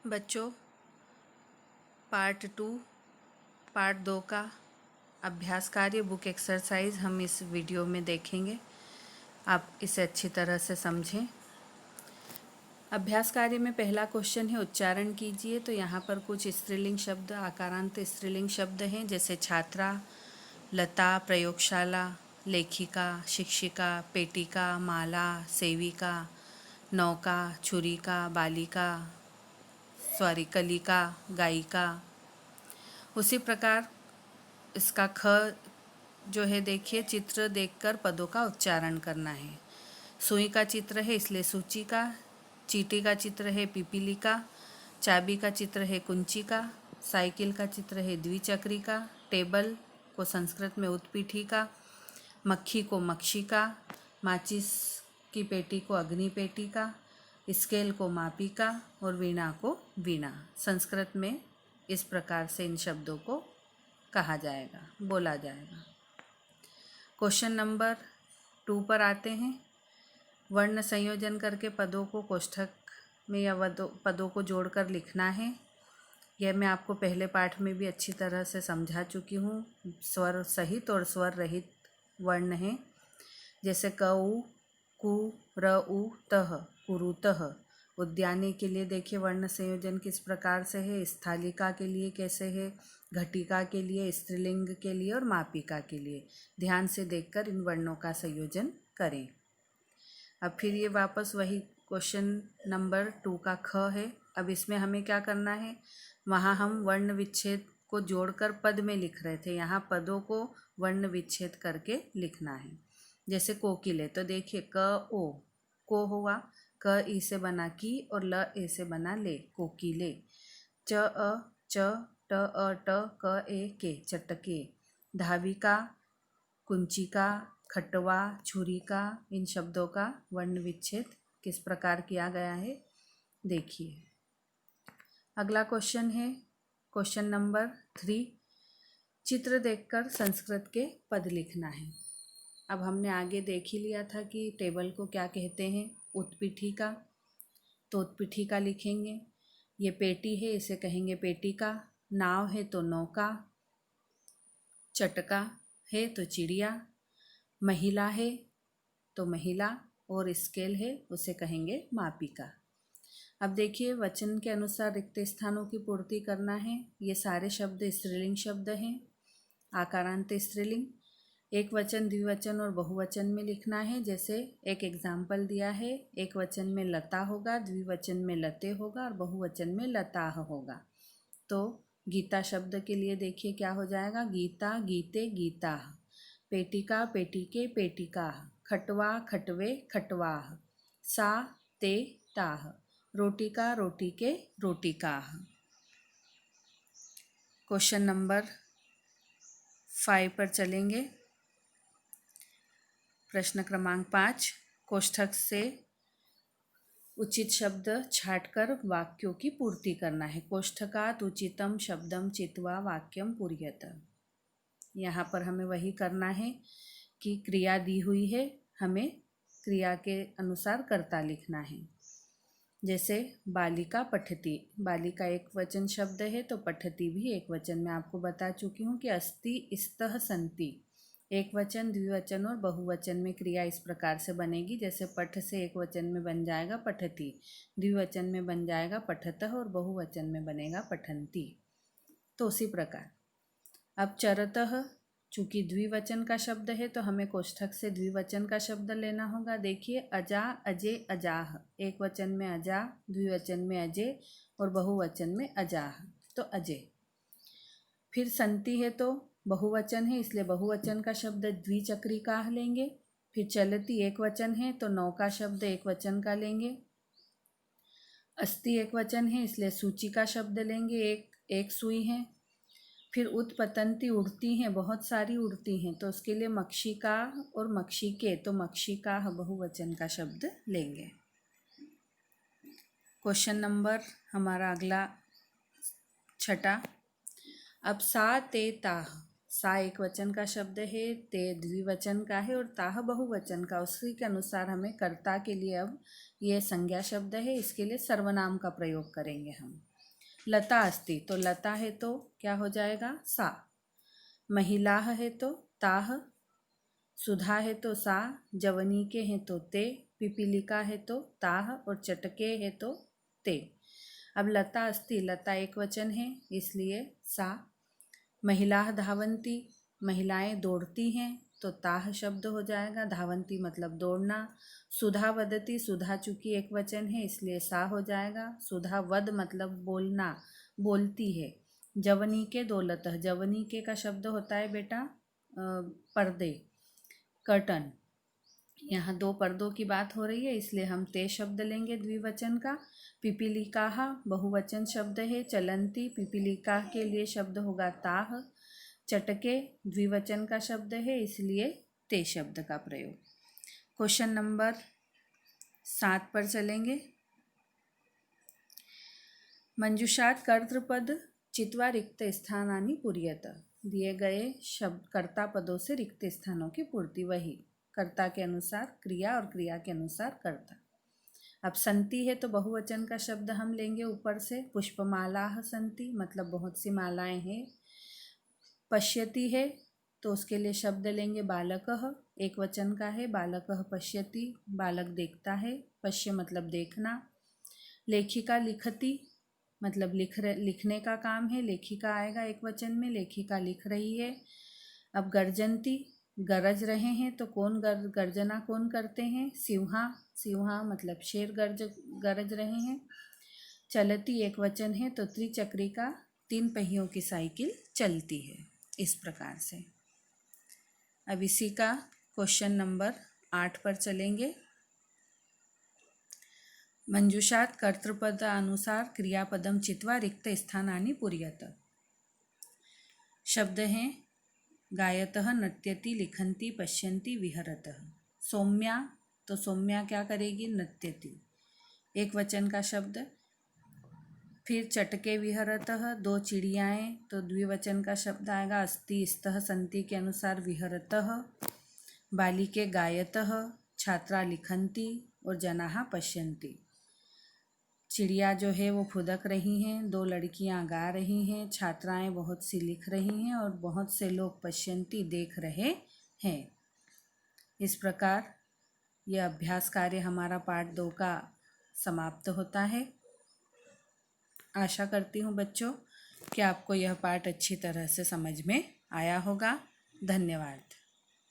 बच्चों, part 2 part 2 का अभ्यास कार्य बुक एक्सरसाइज हम इस वीडियो में देखेंगे। आप इसे अच्छी तरह से समझें। अभ्यास कार्य में पहला क्वेश्चन है उच्चारण कीजिए। तो यहाँ पर कुछ स्त्रीलिंग शब्द, आकारांत स्त्रीलिंग शब्द हैं, जैसे छात्रा, लता, प्रयोगशाला, लेखिका, शिक्षिका, पेटिका, माला, सेविका, नौका, छुरिका, बालिका, कलिका, गायिका। उसी प्रकार इसका ख जो है, देखिए, चित्र देखकर पदों का उच्चारण करना है। सुई का चित्र है इसलिए सूचिका, चींटी का चित्र है पिपीलिका, चाबी का चित्र है कुंचिका, साइकिल का चित्र है द्विचक्रिका, टेबल को संस्कृत में उत्पीठिका, मक्खी को मक्षिका, माचिस की पेटी को अग्निपेटिका, स्केल को मापिका और वीणा को वीणा। संस्कृत में इस प्रकार से इन शब्दों को कहा जाएगा, बोला जाएगा। क्वेश्चन नंबर 2 पर आते हैं। वर्ण संयोजन करके पदों को कोष्ठक में या पदों को जोड़कर लिखना है। यह मैं आपको पहले पाठ में भी अच्छी तरह से समझा चुकी हूँ। स्वर सहित और स्वर रहित वर्ण हैं, जैसे क उ, कु, र उ, तह, कुरुतः। उद्याने के लिए देखिए वर्ण संयोजन किस प्रकार से है, स्थालिका के लिए कैसे है, घटिका के लिए, स्त्रीलिंग के लिए और मापिका के लिए। ध्यान से देखकर इन वर्णों का संयोजन करें। अब फिर ये वापस वही क्वेश्चन नंबर 2 का ख है। अब इसमें हमें क्या करना है, वहाँ हम वर्ण विच्छेद को जोड़कर पद में लिख रहे थे, यहाँ पदों को वर्ण विच्छेद करके लिखना है। जैसे कोकिले, तो देखिए क ओ, को हुआ, क ई से बना की और ल ए से बना ले, कोकिले। च अ, च, ट अ ट, क ए के, चटके। धाविका, कुंचिका, खटवा, छुरिका। इन शब्दों का वर्ण विच्छेद किस प्रकार किया गया है, देखिए। अगला क्वेश्चन है क्वेश्चन नंबर 3। चित्र देखकर संस्कृत के पद लिखना है। अब हमने आगे देख ही लिया था कि टेबल को क्या कहते हैं, उत्पीठिका। तो उत्पीठिका लिखेंगे। ये पेटी है, इसे कहेंगे पेटिका। नाव है तो नौका, चटका है तो चिड़िया, महिला है तो महिला और स्केल है उसे कहेंगे मापिका। अब देखिए वचन के अनुसार रिक्त स्थानों की पूर्ति करना है। ये सारे शब्द स्त्रीलिंग शब्द हैं, आकारांत स्त्रीलिंग। एक वचन, द्विवचन और बहुवचन में लिखना है। जैसे एक एग्जाम्पल दिया है, एक वचन में लता होगा, द्विवचन में लते होगा और बहुवचन में लताह होगा। तो गीता शब्द के लिए देखिए क्या हो जाएगा, गीता, गीते, गीताह। पेटिका, पेटिके, पेटिकाह। खटवा, खटवे, खटवाह। सा, ते, ताह। रोटिका, रोटिके, रोटिकाह। क्वेश्चन नंबर 5 पर चलेंगे। प्रश्न क्रमांक 5। कोष्ठक से उचित शब्द छांटकर वाक्यों की पूर्ति करना है। कोष्ठकात उचितम शब्दम चित्वा वाक्यम पूर्यत। यहाँ पर हमें वही करना है कि क्रिया दी हुई है, हमें क्रिया के अनुसार कर्ता लिखना है। जैसे बालिका पठती, बालिका एक वचन शब्द है तो पठती भी एक वचन। मैं आपको बता चुकी हूँ कि अस्ति, स्तः, संति एक वचन, द्विवचन और बहुवचन में क्रिया इस प्रकार से बनेगी। जैसे पठ से एक वचन में बन जाएगा पठती, द्विवचन में बन जाएगा पठतः और बहुवचन में बनेगा पठन्ति। तो उसी प्रकार अब चरतः, चूँकि द्विवचन का शब्द है तो हमें कोष्ठक से द्विवचन का शब्द लेना होगा। देखिए अजा, अजय, अजाह। एक वचन में अजा, द्विवचन में अजय और बहुवचन में अजाह, तो अजय। फिर संति है तो बहुवचन है, इसलिए बहुवचन का शब्द द्विचक्रिकाह लेंगे। फिर चलती एक वचन है तो नौका शब्द एक वचन का लेंगे। अस्ति एक वचन है इसलिए सूची का शब्द लेंगे, एक सुई है। फिर उत्पतंती, उड़ती हैं, बहुत सारी उड़ती हैं, तो उसके लिए मक्षिका और मक्षिके, तो मक्षिका बहुवचन का शब्द लेंगे। क्वेश्चन नंबर हमारा अगला 6। अब सा, ते, ताह। सा एक वचन का शब्द है, ते द्विवचन का है और ताह बहुवचन का। उसी के अनुसार हमें कर्ता के लिए अब ये संज्ञा शब्द है, इसके लिए सर्वनाम का प्रयोग करेंगे हम। लता अस्ति तो लता है तो क्या हो जाएगा, सा। महिलाः है तो ताः, सुधा है तो सा, जवनीके हैं तो ते, पिपीलिका है तो ताः और चटके है तो ते। अब लता अस्ति, लता एक वचन है इसलिए सा। महिलाः धावन्ति, महिलाएं दौड़ती हैं तो ताः शब्द हो जाएगा, धावन्ति मतलब दौड़ना। सुधा वदति, सुधा चूंकि एक वचन है इसलिए सा हो जाएगा। सुधा वद मतलब बोलना, बोलती है। जवनीके दौलतः, जवनीके का शब्द होता है बेटा पर्दे, कर्टन। यहाँ दो पर्दों की बात हो रही है इसलिए हम ते शब्द लेंगे द्विवचन का। पिपीलिकाः बहुवचन शब्द है, चलंती पिपीलिका के लिए शब्द होगा ताः। चटके द्विवचन का शब्द है इसलिए ते शब्द का प्रयोग। क्वेश्चन नंबर 7 पर चलेंगे। मंजुषात् कर्तृपद चित्वा रिक्त स्थानानि पूर्यत। दिए गए शब्द कर्ता पदों से रिक्त स्थानों की पूर्ति, वही कर्ता के अनुसार क्रिया और क्रिया के अनुसार कर्ता। अब संति है तो बहुवचन का शब्द हम लेंगे ऊपर से, पुष्पमालाः संति मतलब बहुत सी मालाएं हैं। पश्यति है तो उसके लिए शब्द लेंगे बालकः, एक वचन का है, बालकः पश्यति बालक देखता है, पश्य मतलब देखना। लेखिका लिखति मतलब लिखने का काम है, लेखिका आएगा एक वचन में, लेखिका लिख रही है। अब गर्जन्ति गरज रहे हैं तो कौन गर्जना कौन करते हैं, सिंहा, सिंहा मतलब शेर गरज रहे हैं। चलती एक वचन है तो त्रिचक्रिका 3 पहियों की साइकिल चलती है। इस प्रकार से अब इसी का क्वेश्चन नंबर 8 पर चलेंगे। मंजुषात् कर्तृपदानुसार क्रियापदम चित्वा रिक्त स्थानानि पूर्यत। शब्द हैं गायतः, नृत्यति, लिखन्ति, पश्यन्ति, विहरतः। सौम्या तो सौम्या क्या करेगी, नृत्यति एक वचन का शब्द। फिर चटके विहरतः 2 चिड़ियाएँ तो द्विवचन का शब्द आएगा, अस्ति, स्तः, संति के अनुसार विहरतः। बालिके गायतः, छात्रा लिखन्ति और जनाः पश्यन्ति। चिड़िया जो है वो फुदक रही हैं, 2 लड़कियां गा रही हैं, छात्राएं बहुत सी लिख रही हैं और बहुत से लोग पश्यन्ति देख रहे हैं। इस प्रकार यह अभ्यास कार्य हमारा पाठ 2 का समाप्त होता है। आशा करती हूँ बच्चों कि आपको यह पाठ अच्छी तरह से समझ में आया होगा। धन्यवाद।